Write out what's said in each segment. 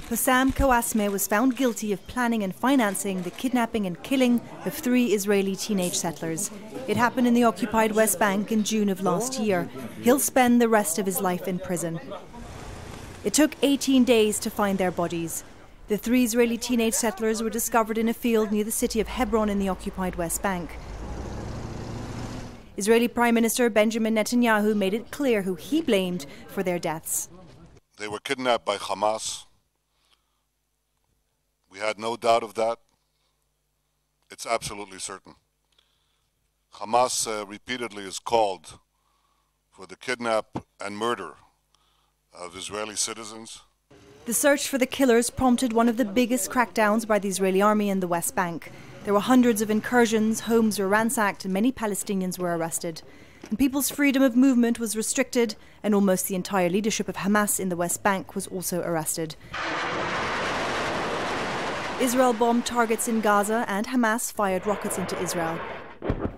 Hussam Kawasme was found guilty of planning and financing the kidnapping and killing of 3 Israeli teenage settlers. It happened in the occupied West Bank in June of last year. He'll spend the rest of his life in prison. It took 18 days to find their bodies. The 3 Israeli teenage settlers were discovered in a field near the city of Hebron in the occupied West Bank. Israeli Prime Minister Benjamin Netanyahu made it clear who he blamed for their deaths. They were kidnapped by Hamas. We had no doubt of that. It's absolutely certain. Hamas repeatedly has called for the kidnap and murder of Israeli citizens. The search for the killers prompted one of the biggest crackdowns by the Israeli army in the West Bank. There were hundreds of incursions, homes were ransacked, and many Palestinians were arrested. And people's freedom of movement was restricted, and almost the entire leadership of Hamas in the West Bank was also arrested. Israel bombed targets in Gaza and Hamas fired rockets into Israel.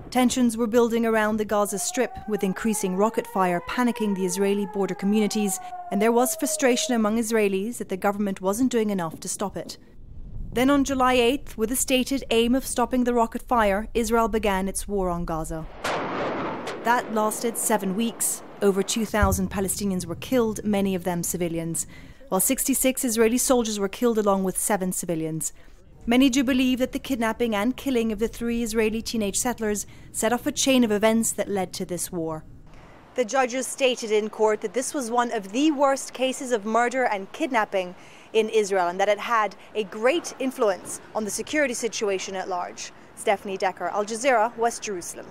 Tensions were building around the Gaza Strip, with increasing rocket fire panicking the Israeli border communities, and there was frustration among Israelis that the government wasn't doing enough to stop it. Then on July 8th, with a stated aim of stopping the rocket fire, Israel began its war on Gaza. That lasted 7 weeks. Over 2,000 Palestinians were killed, many of them civilians, while 66 Israeli soldiers were killed along with 7 civilians. Many do believe that the kidnapping and killing of the 3 Israeli teenage settlers set off a chain of events that led to this war. The judges stated in court that this was one of the worst cases of murder and kidnapping in Israel, and that it had a great influence on the security situation at large. Stefanie, Dekker, Al Jazeera, West Jerusalem.